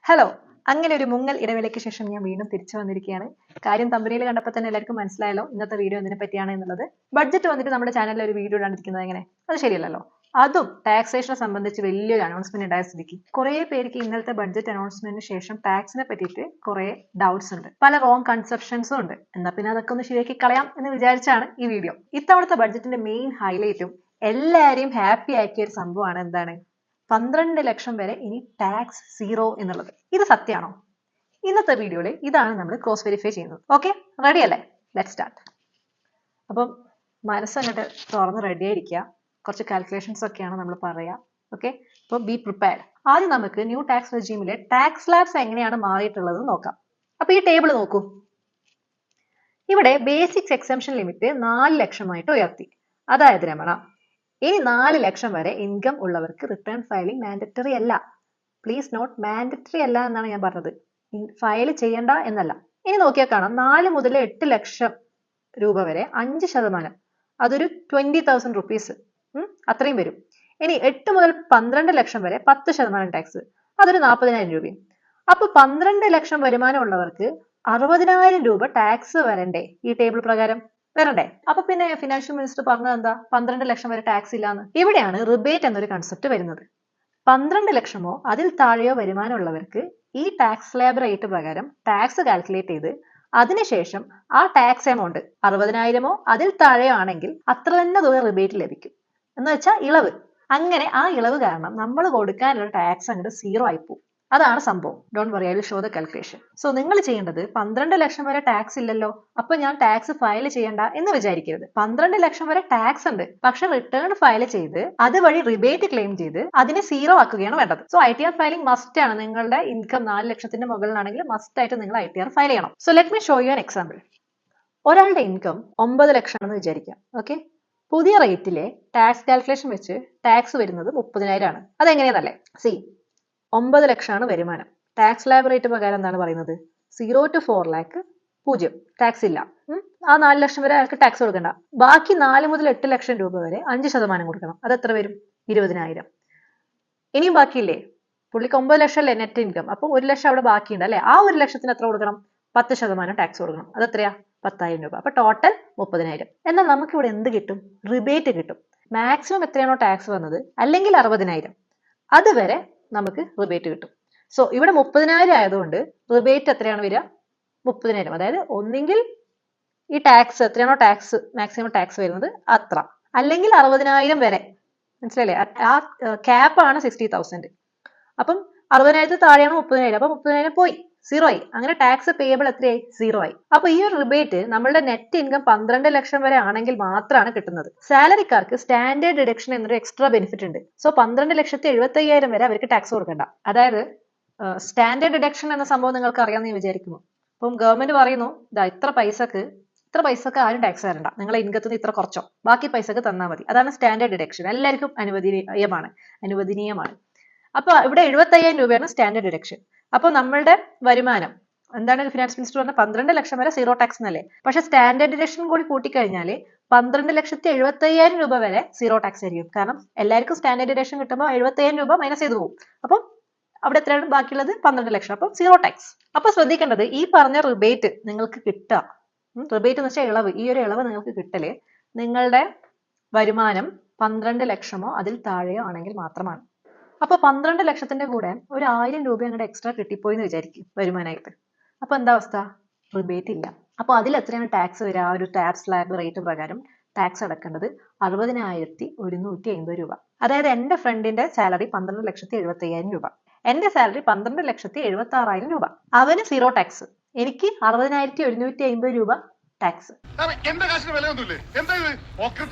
Hello, അങ്ങനെ ഒരു മുങ്ങൽ ഇടവേളയ്ക്ക് ശേഷം ഞാൻ വീണ്ടും തിരിച്ചു വന്നിരിക്കുകയാണ്. കാര്യം തമ്പനിയിൽ കണ്ടപ്പോൾ തന്നെ എല്ലാവർക്കും മനസ്സിലായല്ലോ ഇന്നത്തെ വീഡിയോ എന്തിനെ പറ്റിയാണ് എന്നുള്ളത്. ബഡ്ജറ്റ് വന്നിട്ട് നമ്മുടെ ചാനലിൽ ഒരു വീഡിയോ ഇടാണ്ടിരിക്കുന്നത് എങ്ങനെ? അത് ശരിയല്ലല്ലോ. അതും ടാക്സേഷനെ സംബന്ധിച്ച് വലിയൊരു അനൗൺസ്മെന്റ് ഉണ്ടായ സ്ഥിതിക്ക് കുറെ പേർക്ക് ഇന്നലത്തെ ബഡ്ജറ്റ് അനൗൺസ്മെന്റിന് ശേഷം ടാക്സിനെ പറ്റിയിട്ട് കുറെ ഡൗട്ട്സ് ഉണ്ട്, പല റോങ് കൺസെപ്ഷൻസും ഉണ്ട്. എന്നാൽ പിന്നെ അതൊക്കെ ഒന്ന് ശരിയാക്കി കളയാം എന്ന് വിചാരിച്ചാണ് ഈ വീഡിയോ. ഇത്തവണത്തെ ബഡ്ജറ്റിന്റെ മെയിൻ ഹൈലൈറ്റും എല്ലാരെയും ഹാപ്പി ആക്കിയ ഒരു സംഭവമാണ് എന്താണ്? 12 ലക്ഷം വരെ ഇനി ടാക്സ് സീറോ എന്നുള്ളത്. ഇത് സത്യമാണോ? ഇന്നത്തെ വീഡിയോയിൽ ഇതാണ് നമ്മൾ ക്രോസ് വെരിഫൈ ചെയ്യുന്നത്. ഓക്കെ, റെഡി അല്ലേ? Let start. അപ്പം മനസ്സങ്ങോട്ട് തുറന്ന് റെഡി ആയിരിക്കുക. കുറച്ച് കാൽക്കുലേഷൻസ് ഒക്കെയാണ് നമ്മൾ പറയാം. ഓക്കെ, അപ്പോൾ ബി പ്രിപ്പയർഡ്. ആദ്യം നമുക്ക് ന്യൂ ടാക്സ് റെജീമിലെ ടാക്സ് സ്ലാബ്സ് എങ്ങനെയാണ് മാറിയിട്ടുള്ളത് നോക്കാം. അപ്പൊ ഈ ടേബിൾ നോക്കൂ. ഇവിടെ ബേസിക്സ് എക്സംഷൻ ലിമിറ്റ് 4 ലക്ഷമായിട്ട് ഉയർത്തി. അതായത് രമണ, ഇനി 4 ലക്ഷം വരെ ഇൻകം ഉള്ളവർക്ക് റിട്ടേൺ ഫയലിംഗ് മാൻഡറ്ററി അല്ല. പ്ലീസ് നോട്ട്, മാൻഡറ്ററി അല്ല എന്നാണ് ഞാൻ പറഞ്ഞത്, ഫയൽ ചെയ്യണ്ട എന്നല്ല. ഇനി നോക്കിയാൽ കാണാം, 4 മുതൽ 8 ലക്ഷം രൂപ വരെ 5%, അതൊരു 20,000 റുപ്പീസ്, അത്രയും വരും. ഇനി 8 മുതൽ 12 ലക്ഷം വരെ 10% ടാക്സ്, അതൊരു 40,000 രൂപയും. അപ്പൊ 12 ലക്ഷം വരുമാനം ഉള്ളവർക്ക് 60,000 രൂപ ടാക്സ് വരണ്ടേ ഈ ടേബിൾ പ്രകാരം? വരണ്ടേ? അപ്പൊ പിന്നെ ഫിനാൻഷ്യൽ മിനിസ്റ്റർ പറഞ്ഞത് എന്താ? 12 ലക്ഷം വരെ ടാക്സ് ഇല്ലാന്ന്. ഇവിടെയാണ് റിബേറ്റ് എന്നൊരു കൺസെപ്റ്റ് വരുന്നത്. 12 ലക്ഷമോ അതിൽ താഴെയോ വരുമാനമുള്ളവർക്ക് ഈ ടാക്സ് സ്ലാബ് റേറ്റ് പ്രകാരം ടാക്സ് കാൽക്കുലേറ്റ് ചെയ്ത് അതിനുശേഷം ആ ടാക്സ് എമൗണ്ട് 60,000 അതിൽ താഴെയോ ആണെങ്കിൽ അത്ര തന്നെ തുക റിബേറ്റ് ലഭിക്കും. എന്ന് വെച്ചാൽ ഇളവ്. അങ്ങനെ ആ ഇളവ് കാരണം നമ്മൾ കൊടുക്കാനുള്ള ടാക്സ് അങ്ങോട്ട് സീറോ ആയിപ്പോവും. അതാണ് സംഭവം. Don't worry, I will show the calculation. So നിങ്ങൾ ചെയ്യേണ്ടത്, 12 ലക്ഷം വരെ ടാക്സ് ഇല്ലല്ലോ, അപ്പൊ ഞാൻ ടാക്സ് ഫയൽ ചെയ്യണ്ട എന്ന് വിചാരിക്കരുത്. 12 ലക്ഷം വരെ ടാക്സ് ഉണ്ട്, പക്ഷെ റിട്ടേൺ ഫയൽ ചെയ്ത് അതുവഴി റിബേറ്റ് ക്ലെയിം ചെയ്ത് അതിനെ സീറോ ആക്കുകയാണ് വേണ്ടത്. സോ ITR ഫയലിംഗ് മസ്റ്റ് ആണ്. നിങ്ങളുടെ ഇൻകം 4 ലക്ഷത്തിന്റെ മുകളിലാണെങ്കിൽ മസ്റ്റ് ആയിട്ട് നിങ്ങൾ ITR ഫയൽ ചെയ്യണം. So let me show you an example. ഒരാളുടെ ഇൻകം 9 ലക്ഷം എന്ന് വിചാരിക്കാം. ഓക്കെ, പുതിയ റേറ്റിലെ ടാക്സ് കാൽക്കുലേഷൻ വെച്ച് ടാക്സ് വരുന്നത് 30,000 ആണ്. അതെങ്ങനെയാണല്ലേ? സി, 9 ലക്ഷമാണ് വരുമാനം. ടാക്സ് ലാബ് റേറ്റ് പ്രകാരം എന്താണ് പറയുന്നത്? 0 to 4 lakh 0, ടാക്സ് ഇല്ല. ആ 4 ലക്ഷം വരെ അയാൾക്ക് ടാക്സ് കൊടുക്കണ്ട. ബാക്കി 4 മുതൽ 8 ലക്ഷം രൂപ വരെ 5% കൊടുക്കണം. അത് എത്ര വരും? 20,000. ഇനിയും ബാക്കിയില്ലേ? പുള്ളിക്ക് 9 ലക്ഷം അല്ലേ നെറ്റ് ഇൻകം, അപ്പൊ 1 ലക്ഷം അവിടെ ബാക്കിയുണ്ട് അല്ലെ? ആ 1 ലക്ഷത്തിന് എത്ര കൊടുക്കണം? 10% ടാക്സ് കൊടുക്കണം. അത് എത്രയാ? 10,000 രൂപ. അപ്പൊ ടോട്ടൽ 30,000. എന്നാൽ നമുക്ക് ഇവിടെ എന്ത് കിട്ടും? റിബേറ്റ് കിട്ടും. മാക്സിമം എത്രയാണോ ടാക്സ് വന്നത്, അല്ലെങ്കിൽ 60,000, അതുവരെ നമുക്ക് റിബേറ്റ് കിട്ടും. സോ ഇവിടെ 30,000 ആയതുകൊണ്ട് റിബേറ്റ് എത്രയാണ് വരിക? 30,000. അതായത് ഒന്നെങ്കിൽ ഈ ടാക്സ് എത്രയാണോ ടാക്സ് മാക്സിമം ടാക്സ് വരുന്നത് അത്ര, അല്ലെങ്കിൽ 60,000 വരെ. മനസ്സിലല്ലേ? ആ ക്യാപ്പാണ് 60,000. അപ്പം 60,000 താഴെയാണ് 30,000. അപ്പൊ 30,000 പോയി, സീറോ ആയി. അങ്ങനെ ടാക്സ് പേയബിൾ എത്രയായി? സീറോ ആയി. അപ്പൊ ഈ ഒരു റിബേറ്റ് നമ്മളുടെ നെറ്റ് ഇൻകം 12 ലക്ഷം വരെ ആണെങ്കിൽ മാത്രമാണ് കിട്ടുന്നത്. സാലറിക്കാർക്ക് സ്റ്റാൻഡേർഡ് ഡിഡക്ഷൻ എന്നൊരു എക്സ്ട്രാ ബെനിഫിറ്റ് ഉണ്ട്. സോ 12,75,000 വരെ അവർക്ക് ടാക്സ് കൊടുക്കണ്ട. അതായത് സ്റ്റാൻഡേർഡ് ഡിഡക്ഷൻ എന്ന സംഭവം നിങ്ങൾക്ക് അറിയാമെന്ന് ഞാൻ വിചാരിക്കുന്നു. അപ്പം ഗവൺമെന്റ് പറയുന്നു, ഇതാ ഇത്ര പൈസക്ക് ആരും ടാക്സ് തരണ്ട, നിങ്ങളെ ഇൻകത്തിൽ നിന്ന് ഇത്ര കുറച്ചോ, ബാക്കി പൈസക്ക് തന്നാൽ മതി. അതാണ് സ്റ്റാൻഡേർഡ് ഡിഡക്ഷൻ. എല്ലാവർക്കും അനുവദനീയമാണ്. അപ്പൊ ഇവിടെ 75,000 രൂപയാണ് സ്റ്റാൻഡേർഡ് ഡിഡക്ഷൻ. അപ്പൊ നമ്മളുടെ വരുമാനം എന്താണ്? ഫിനാൻസ് മിനിസ്റ്റർ പറഞ്ഞ 12 ലക്ഷം വരെ സീറോ ടാക്സ് എന്നല്ലേ? പക്ഷെ സ്റ്റാൻഡേർഡ് ഡിഡക്ഷൻ കൂടി കൂട്ടിക്കഴിഞ്ഞാൽ 12,75,000 രൂപ വരെ സീറോ ടാക്സ് ആയിരിക്കും. കാരണം എല്ലാവർക്കും സ്റ്റാൻഡേർഡ് ഡിഡക്ഷൻ കിട്ടുമ്പോൾ 75,000 രൂപ മൈനസ് ചെയ്തു പോകും. അപ്പം അവിടെ എത്രയാണ് ബാക്കിയുള്ളത്? 12 ലക്ഷം. അപ്പം സീറോ ടാക്സ്. അപ്പൊ ശ്രദ്ധിക്കേണ്ടത്, ഈ പറഞ്ഞ റിബേറ്റ് നിങ്ങൾക്ക് കിട്ടുക, റിബേറ്റ് എന്ന് വെച്ചാൽ ഇളവ്, ഈ ഒരു ഇളവ് നിങ്ങൾക്ക് കിട്ടല് നിങ്ങളുടെ വരുമാനം 12 ലക്ഷമോ അതിൽ താഴെയോ ആണെങ്കിൽ മാത്രമാണ്. അപ്പൊ 12 ലക്ഷത്തിന്റെ കൂടെ ഒരു 1,000 രൂപ അങ്ങോട്ട് എക്സ്ട്രാ കിട്ടിപ്പോയി എന്ന് വിചാരിക്കും വരുമാനമായിട്ട്. അപ്പൊ എന്താ അവസ്ഥ? റിബേറ്റ് ഇല്ല. അപ്പൊ അതിൽ എത്രയാണ് ടാക്സ് വരിക? ആ ഒരു ടാക്സ് സ്ലാബ് റേറ്റ് പ്രകാരം ടാക്സ് അടക്കേണ്ടത് 60,150 രൂപ. അതായത് എന്റെ ഫ്രണ്ടിന്റെ സാലറി 12,75,000 രൂപ, എന്റെ സാലറി 12,76,000 രൂപ. അവന് സീറോ ടാക്സ്, എനിക്ക് 60,150 രൂപ ടാക്സ്.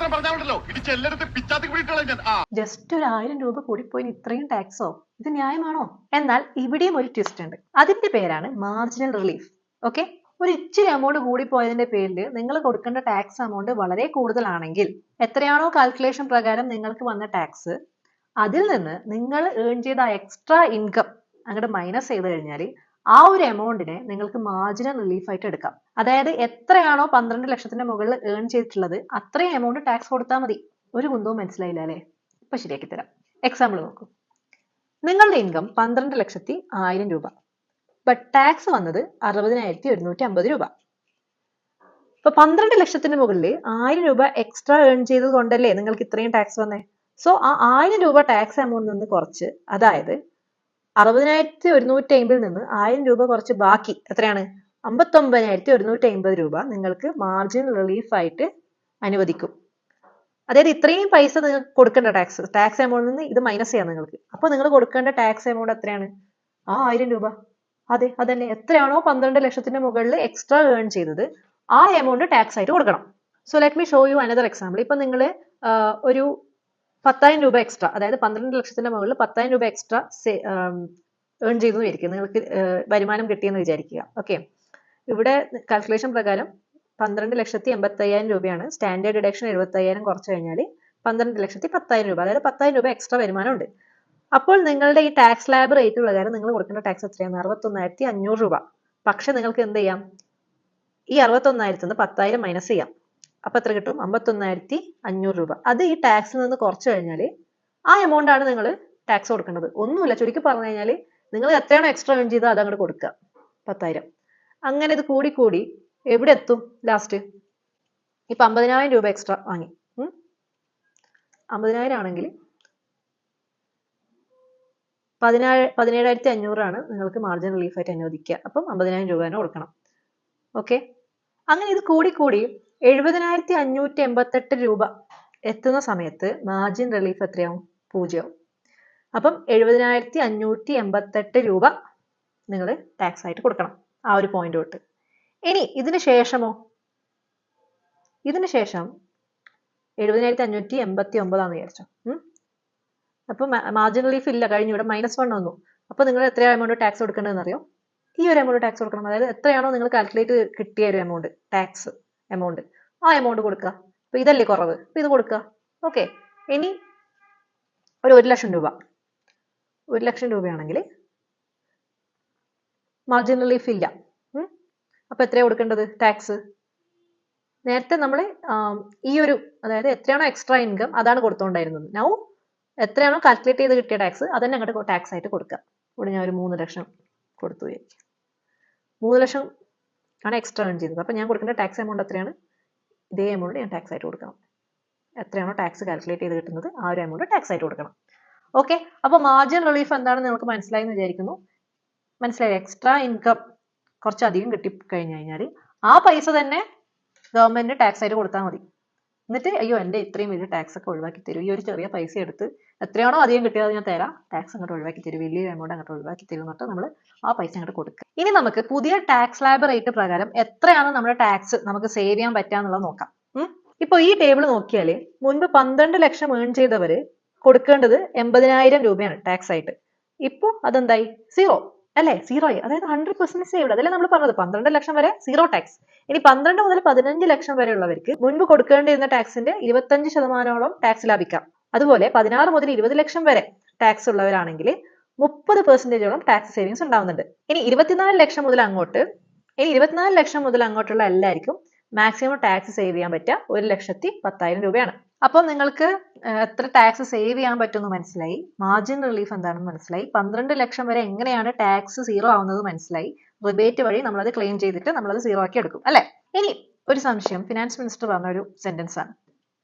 ജസ്റ്റ് ഒരു 1,000 രൂപ കൂടിപ്പോയി ഇത്രയും ടാക്സോ? ഇത് ന്യായമാണോ? എന്നാൽ ഇവിടെയും ഒരു ട്വിസ്റ്റ് ഉണ്ട്. അതിന്റെ പേരാണ് മാർജിനൽ റിലീഫ്. ഓക്കെ, ഒരു ഇച്ചിരി എമൗണ്ട് കൂടിപ്പോയതിന്റെ പേരിൽ നിങ്ങൾ കൊടുക്കേണ്ട ടാക്സ് എമൗണ്ട് വളരെ കൂടുതലാണെങ്കിൽ, എത്രയാണോ കാൽക്കുലേഷൻ പ്രകാരം നിങ്ങൾക്ക് വന്ന ടാക്സ്, അതിൽ നിന്ന് നിങ്ങൾ ഏൺ ചെയ്ത എക്സ്ട്രാ ഇൻകം അങ്ങോട്ട് മൈനസ് ചെയ്ത് കഴിഞ്ഞാൽ ആ ഒരു എമൗണ്ടിനെ നിങ്ങൾക്ക് മാർജിനൽ റിലീഫ് ആയിട്ട് എടുക്കാം. അതായത് എത്രയാണോ 12 ലക്ഷത്തിന്റെ മുകളിൽ ഏൺ ചെയ്തിട്ടുള്ളത് അത്രയും എമൗണ്ട് ടാക്സ് കൊടുത്താൽ മതി. ഒരു കുന്തവും മനസ്സിലായില്ല അല്ലേ? ഇപ്പൊ ശരിയാക്കി തരാം. എക്സാമ്പിൾ നോക്കൂ. നിങ്ങളുടെ ഇൻകം 12,01,000 രൂപ. ബട്ട് ടാക്സ് വന്നത് 60,150 രൂപ. ഇപ്പൊ 12 ലക്ഷത്തിന് മുകളിൽ 1000 രൂപ എക്സ്ട്രാ ഏൺ ചെയ്തത് കൊണ്ടല്ലേ നിങ്ങൾക്ക് ഇത്രയും ടാക്സ് വന്നേ. സോ ആ 1000 രൂപ ടാക്സ് എമൗണ്ട് നിന്ന് കുറച്ച്, അതായത് 60,150 നിന്ന് 1000 രൂപ കുറച്ച് ബാക്കി എത്രയാണ് 59,150 രൂപ നിങ്ങൾക്ക് മാർജിൻ റിലീഫ് ആയിട്ട് അനുവദിക്കും. അതായത് ഇത്രയും പൈസ നിങ്ങൾക്ക് കൊടുക്കേണ്ട ടാക്സ് എമൗണ്ടിൽ നിന്ന് ഇത് മൈനസ് ചെയ്യാം നിങ്ങൾക്ക്. അപ്പോൾ നിങ്ങൾ കൊടുക്കേണ്ട ടാക്സ് എമൗണ്ട് എത്രയാണ്? ആ 1000 രൂപ. അതെ, അതന്നെ. എത്രയാണോ 12 ലക്ഷത്തിന് മുകളിൽ എക്സ്ട്രാ ഏൺ ചെയ്തത് ആ എമൗണ്ട് ടാക്സ് ആയിട്ട് കൊടുക്കണം. So let me show you another example. ഇപ്പൊ നിങ്ങൾ ഒരു 10,000 രൂപ എക്സ്ട്രാ, അതായത് 12 ലക്ഷത്തിന്റെ മുകളിൽ 10,000 രൂപ എക്സ്ട്രാ ഏൺ ചെയ്തു വിചാരിക്കുക, നിങ്ങൾക്ക് വരുമാനം കിട്ടിയെന്ന് വിചാരിക്കുക. ഓക്കെ, ഇവിടെ കാൽക്കുലേഷൻ പ്രകാരം 12,80,000 രൂപയാണ്. സ്റ്റാൻഡേർഡ് ഡിഡക്ഷൻ 75,000 കുറച്ച് കഴിഞ്ഞാൽ 12,10,000 രൂപ, അതായത് 10,000 രൂപ എക്സ്ട്രാ വരുമാനം ഉണ്ട്. അപ്പോൾ നിങ്ങളുടെ ഈ ടാക്സ് ലാബ് റേറ്റ് പ്രകാരം നിങ്ങൾ കൊടുക്കേണ്ട ടാക്സ് എത്രയാണ്? 61,500 രൂപ. പക്ഷെ നിങ്ങൾക്ക് എന്ത് ചെയ്യാം? ഈ 61,000 നിന്ന് 10,000 മൈനസ് ചെയ്യാം. അപ്പൊ എത്ര കിട്ടും? 51,500 രൂപ. അത് ഈ ടാക്സിൽ നിന്ന് കുറച്ച് കഴിഞ്ഞാൽ ആ എമൗണ്ട് ആണ് നിങ്ങൾ ടാക്സ് കൊടുക്കേണ്ടത്. ഒന്നുമില്ല, ചുരുക്കി പറഞ്ഞു കഴിഞ്ഞാൽ നിങ്ങൾ എത്രയാണോ എക്സ്ട്രാ ഏൺ ചെയ്തത് അത് അങ്ങോട്ട് കൊടുക്കുക, 10,000. അങ്ങനെ ഇത് കൂടി കൂടി എവിടെ എത്തും ലാസ്റ്റ്? ഇപ്പൊ 50,000 രൂപ എക്സ്ട്രാ വാങ്ങി, 50,000 ആണെങ്കിൽ 17,500 ആണ് നിങ്ങൾക്ക് മാർജിൻ റിലീഫ് ആയിട്ട് അനുവദിക്കുക. അപ്പം 50,000 രൂപ തന്നെ കൊടുക്കണം. ഓക്കെ, അങ്ങനെ ഇത് കൂടി കൂടി 70,588 രൂപ എത്തുന്ന സമയത്ത് മാർജിൻ റിലീഫ് എത്രയാവും? 0 ആവും. അപ്പം 70,588 രൂപ നിങ്ങൾ ടാക്സ് ആയിട്ട് കൊടുക്കണം ആ ഒരു പോയിന്റ് തൊട്ട്. ഇനി ഇതിന് ശേഷമോ? ഇതിന് ശേഷം 70,589 ആണെന്ന് വിചാരിച്ചോ. അപ്പൊ മാർജിൻ റിലീഫ് ഇല്ല, കഴിഞ്ഞു. ഇവിടെ -1 വന്നു. അപ്പൊ നിങ്ങൾ എത്രയാ എമൗണ്ട് ടാക്സ് കൊടുക്കേണ്ടതെന്ന് അറിയോ? ഈ ഒരു എമൗണ്ട് ടാക്സ് കൊടുക്കണം. അതായത് എത്രയാണോ നിങ്ങൾ കാൽക്കുലേറ്റ് കിട്ടിയ ഒരു എമൗണ്ട്, ടാക്സ് എമൗണ്ട്, ആ എമൗണ്ട് കൊടുക്കുക. അപ്പൊ ഇതല്ലേ കുറവ്, അപ്പൊ ഇത് കൊടുക്കുക. ഓക്കെ, ഇനി ഒരു 1 ലക്ഷം രൂപ, 1 ലക്ഷം രൂപയാണെങ്കിൽ മാർജിൻ റിലീഫ് ഇല്ല. അപ്പൊ എത്രയാ കൊടുക്കേണ്ടത് ടാക്സ്? നേരത്തെ നമ്മൾ ഈ ഒരു, അതായത് എത്രയാണോ എക്സ്ട്രാ ഇൻകം അതാണ് കൊടുത്തോണ്ടായിരുന്നത്. നൗ എത്രയാണോ കാൽക്കുലേറ്റ് ചെയ്ത് കിട്ടിയ ടാക്സ് അതന്നെ അങ്ങോട്ട് ടാക്സ് ആയിട്ട് കൊടുക്കുക. ഇവിടെ ഞാൻ ഒരു 3 ലക്ഷം കൊടുത്തു. 3 ലക്ഷം ആണ് എക്സ്ട്രാ ഏൺ ചെയ്തത്. അപ്പൊ ഞാൻ കൊടുക്കേണ്ട ടാക്സ് എമൗണ്ട് എത്രയാണ്? ഇതേ എമൗണ്ട് ഞാൻ ടാക്സ് ആയിട്ട് കൊടുക്കണം. എത്രയാണോ ടാക്സ് കാൽക്കുലേറ്റ് ചെയ്ത് കിട്ടുന്നത് ആ ഒരു എമൗണ്ട് ടാക്സ് ആയിട്ട് കൊടുക്കണം. ഓക്കെ, അപ്പൊ മാർജിൻ റിലീഫ് എന്താണെന്ന് നിങ്ങൾക്ക് മനസ്സിലായി എന്ന് വിചാരിക്കുന്നു. മനസ്സിലായി? എക്സ്ട്രാ ഇൻകം കുറച്ചധികം കിട്ടിക്കഴിഞ്ഞു കഴിഞ്ഞാൽ ആ പൈസ തന്നെ ഗവൺമെന്റിന് ടാക്സ് ആയിട്ട് കൊടുത്താൽ മതി. എന്നിട്ട് അയ്യോ എൻ്റെ ഇത്രയും വലിയ ടാക്സ് ഒക്കെ ഒഴിവാക്കി തരും, ഈ ഒരു ചെറിയ പൈസ എടുത്ത് എത്രയാണോ അധികം കിട്ടിയത് ഞാൻ തരാം, ടാക്സ് അങ്ങോട്ട് ഒഴിവാക്കി തരും, വലിയ എമൗണ്ട് അങ്ങോട്ട് ഒഴിവാക്കി തരും എന്നിട്ട് നമ്മൾ ആ പൈസ അങ്ങോട്ട് കൊടുക്കുക. ഇനി നമുക്ക് പുതിയ ടാക്സ് ലാബ് റേറ്റ് പ്രകാരം എത്രയാണ് നമ്മുടെ ടാക്സ് നമുക്ക് സേവ് ചെയ്യാൻ പറ്റുക എന്നുള്ളത് നോക്കാം. ഇപ്പൊ ഈ ടേബിൾ നോക്കിയാൽ മുൻപ് 12 ലക്ഷം ഏൺ ചെയ്തവര് കൊടുക്കേണ്ടത് 80,000 രൂപയാണ് ടാക്സ് ആയിട്ട്. ഇപ്പൊ അതെന്തായി? 0 അല്ലേ? 0 ആയി. അതായത് 100% സേവ്ഡ്. അതല്ലേ നമ്മൾ പറഞ്ഞത് 12 ലക്ഷം വരെ 0 ടാക്സ്. ഇനി 12 മുതൽ 15 ലക്ഷം വരെ ഉള്ളവർക്ക് മുൻപ് കൊടുക്കേണ്ടിരുന്ന ടാക്സിന്റെ 25% ടാക്സ് ലാഭിക്കാം. അതുപോലെ 16 മുതൽ 20 ലക്ഷം വരെ ടാക്സ് ഉള്ളവരാണെങ്കിൽ 30% ടാക്സ് സേവിങ്സ് ഉണ്ടാവുന്നുണ്ട്. ഇനി 24 ലക്ഷം മുതൽ അങ്ങോട്ടുള്ള എല്ലാവർക്കും മാക്സിമം ടാക്സ് സേവ് ചെയ്യാൻ പറ്റുക 1,10,000 രൂപയാണ്. അപ്പോൾ നിങ്ങൾക്ക് എത്ര ടാക്സ് സേവ് ചെയ്യാൻ പറ്റുമെന്ന് മനസ്സിലായി, മാർജിൻ റിലീഫ് എന്താണെന്ന് മനസ്സിലായി, 12 ലക്ഷം വരെ എങ്ങനെയാണ് ടാക്സ് 0 ആവുന്നത് മനസ്സിലായി. റിബേറ്റ് വഴി നമ്മളത് ക്ലെയിം ചെയ്തിട്ട് നമ്മളത് 0 ആക്കി എടുക്കും അല്ലെ? ഇനി ഒരു സംശയം, ഫിനാൻസ് മിനിസ്റ്റർ പറഞ്ഞ ഒരു സെന്റൻസ് ആണ്.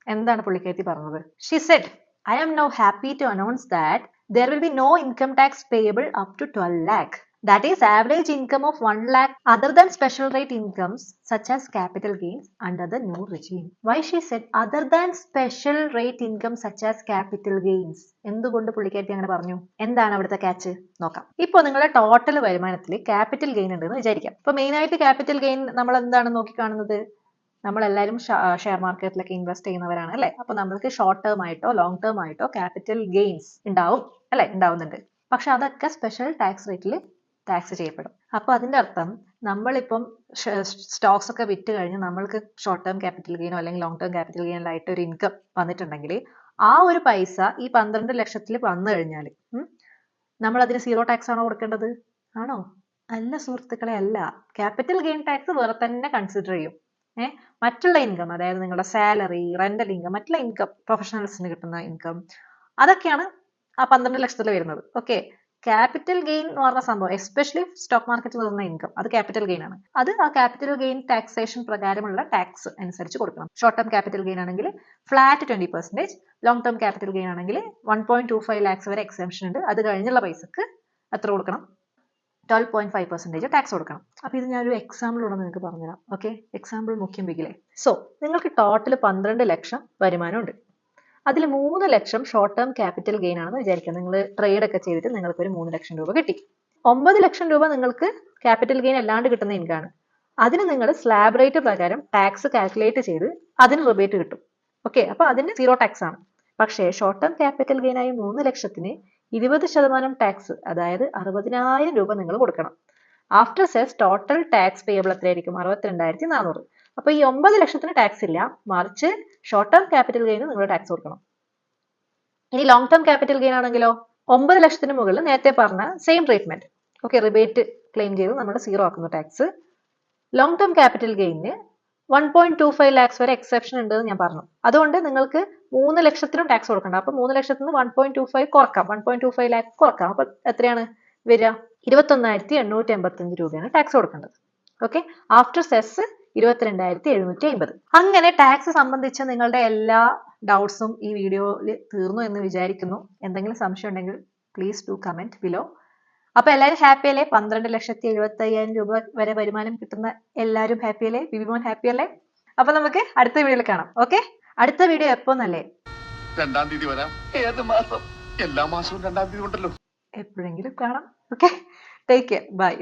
എന്താണ് പുള്ളിക്കാരി പറഞ്ഞത്? She said, I am now happy to announce that there will be no income tax payable up to 12 lakh. That is average income of 1 lakh other than special rate incomes such as capital gains under the new regime. Why she said other than special rate income such as capital gains? എന്തുകൊണ്ട് പുള്ളിക്കാരി അങ്ങനെ പറഞ്ഞു? എന്താണ് അവിടുത്തെ catch? നോക്കാം. ഇപ്പോൾ നിങ്ങളുടെ total വരുമാനത്തിൽ ക്യാപിറ്റൽ ഗെയിൻ ഉണ്ടെന്ന് വിചാരിക്കാം. ഇപ്പൊ മെയിൻ ആയിട്ട് ക്യാപിറ്റൽ ഗെയിൻ നമ്മൾ എന്താണ് നോക്കിക്കാണുന്നത്? നമ്മളെല്ലാവരും ഷെയർ മാർക്കറ്റിലൊക്കെ ഇൻവെസ്റ്റ് ചെയ്യുന്നവരാണ് അല്ലെ? അപ്പൊ നമ്മൾക്ക് ഷോർട്ട് ടേം ആയിട്ടോ ലോങ് ടേം ആയിട്ടോ ക്യാപിറ്റൽ ഗെയിൻസ് ഉണ്ടാവും അല്ലെ? ഉണ്ടാവുന്നുണ്ട്. പക്ഷെ അതൊക്കെ സ്പെഷ്യൽ ടാക്സ് റേറ്റിൽ ടാക്സ് ചെയ്യപ്പെടും. അപ്പൊ അതിന്റെ അർത്ഥം നമ്മളിപ്പം സ്റ്റോക്സ് ഒക്കെ വിറ്റ് കഴിഞ്ഞ് നമ്മൾക്ക് ഷോർട്ട് ടേം ക്യാപിറ്റൽ ഗെയിനോ അല്ലെങ്കിൽ ലോങ് ടേം ക്യാപിറ്റൽ ഗെയിനിലായിട്ട് ഒരു ഇൻകം വന്നിട്ടുണ്ടെങ്കിൽ ആ ഒരു പൈസ ഈ 12 ലക്ഷത്തിൽ വന്നു കഴിഞ്ഞാൽ നമ്മൾ അതിന് 0 ടാക്സ് ആണോ കൊടുക്കേണ്ടത്? ആണോ? അല്ല സുഹൃത്തുക്കളെ, അല്ല. ക്യാപിറ്റൽ ഗെയിൻ ടാക്സ് വേറെ തന്നെ കൺസിഡർ ചെയ്യും. മറ്റുള്ള ഇൻകം, അതായത് നിങ്ങളുടെ സാലറി, റെന്റൽ ഇൻകം, മറ്റുള്ള ഇൻകം, പ്രൊഫഷണൽസിന് കിട്ടുന്ന ഇൻകം, അതൊക്കെയാണ് ആ 12 ലക്ഷത്തിൽ വരുന്നത്. ഓക്കെ, ക്യാപിറ്റൽ ഗെയിൻ എന്ന് പറഞ്ഞ സംഭവം എസ്പെഷ്യലി സ്റ്റോക്ക് മാർക്കറ്റിൽ വരുന്ന ഇൻകം അത് ക്യാപിറ്റൽ ഗെയിൻ ആണ്. അത് ആ ക്യാപിറ്റൽ ഗെയിൻ ടാക്സേഷൻ പ്രകാരമുള്ള ടാക്സ് അനുസരിച്ച് കൊടുക്കണം. ഷോർട്ട് ടേം ക്യാപിറ്റൽ ഗെയിൻ ആണെങ്കിൽ flat 20%, long term capital gain ആണെങ്കിൽ 1.25 lakhs വരെ എക്സംഷൻ ഉണ്ട്. അത് കഴിഞ്ഞുള്ള പൈസക്ക് എത്ര കൊടുക്കണം? 12.5% ടാക്സ് കൊടുക്കണം. അപ്പൊ ഇത് ഞാനൊരു എക്സാമ്പിളോടെ നിങ്ങൾക്ക് പറഞ്ഞുതരാം. ഓക്കെ, എക്സാമ്പിൾ മുഖ്യം ബിഗിലെ. സോ നിങ്ങൾക്ക് ടോട്ടൽ 12 ലക്ഷം വരുമാനമുണ്ട്. അതിൽ 3 ലക്ഷം ഷോർട്ട് ടേം ക്യാപിറ്റൽ ഗെയിൻ ആണെന്ന് വിചാരിക്കുക. നിങ്ങൾ ട്രേഡ് ഒക്കെ ചെയ്തിട്ട് നിങ്ങൾക്ക് ഒരു 3 ലക്ഷം രൂപ കിട്ടി. 9 ലക്ഷം രൂപ നിങ്ങൾക്ക് ക്യാപിറ്റൽ ഗെയിൻ അല്ലാണ്ട് കിട്ടുന്ന ഇൻകം ആണ്. അതിന് നിങ്ങൾ സ്ലാബ് റേറ്റ് പ്രകാരം ടാക്സ് കാൽക്കുലേറ്റ് ചെയ്ത് അതിന് റിബേറ്റ് കിട്ടും. ഓക്കെ, അപ്പൊ അതിന് 0 ടാക്സ് ആണ്. പക്ഷേ ഷോർട്ട് ടേം ക്യാപിറ്റൽ ഗെയിൻ ആയ 3 ലക്ഷത്തിന് 20% ടാക്സ്, അതായത് 60,000 രൂപ നിങ്ങൾ കൊടുക്കണം. After cess total tax payable എത്രയായിരിക്കും? 62,400. അപ്പൊ ഈ 9 ലക്ഷത്തിന് ടാക്സ് ഇല്ല, മറിച്ച് ഷോർട്ട് ടേം ക്യാപിറ്റൽ ഗെയിന് നിങ്ങൾ ടാക്സ് കൊടുക്കണം. ഇനി ലോങ് ടേം ക്യാപിറ്റൽ ഗെയിൻ ആണെങ്കിലോ 9 ലക്ഷത്തിന് മുകളിൽ നേരത്തെ പറഞ്ഞ same treatment. Okay, rebate claim ചെയ്ത് നമ്മൾ 0 ആക്കുന്നു tax. Long term capital gain 1.25 lakhs വരെ എക്സെപ്ഷൻ ഉണ്ട് എന്ന് ഞാൻ പറഞ്ഞു. അതുകൊണ്ട് നിങ്ങൾക്ക് 3 ലക്ഷത്തിനും ടാക്സ് കൊടുക്കണ്ട. അപ്പൊ 3 ലക്ഷത്തിന് 1.25 കുറക്കാം, 1.25 lakh കുറക്കാം. അപ്പൊ എത്രയാണ് വരിക? 21,885 രൂപയാണ് ടാക്സ് കൊടുക്കേണ്ടത്. Okay, after cess 22,750. അങ്ങനെ ടാക്സ് സംബന്ധിച്ച നിങ്ങളുടെ എല്ലാ ഡൗട്ട്സും ഈ വീഡിയോയിൽ തീർന്നു എന്ന് വിചാരിക്കുന്നു. എന്തെങ്കിലും സംശയം ഉണ്ടെങ്കിൽ പ്ലീസ് ഡു കമന്റ് ബിലോ. അപ്പൊ എല്ലാവരും ഹാപ്പി അല്ലേ? 12,75,000 രൂപ വരെ വരുമാനം കിട്ടുന്ന എല്ലാവരും ഹാപ്പി അല്ലേ? ബിബിമോൻ ഹാപ്പി അല്ലേ? അപ്പൊ നമുക്ക് അടുത്ത വീഡിയോയിൽ കാണാം. ഓക്കെ, അടുത്ത വീഡിയോ എപ്പോന്നല്ലേ? 2-ാം തീയതി വരാം. ഏത് മാസം? എല്ലാ മാസവും 2-ാം തീയതി ഉണ്ടല്ലോ. എപ്പോഴെങ്കിലും കാണാം. Okay, take care, by.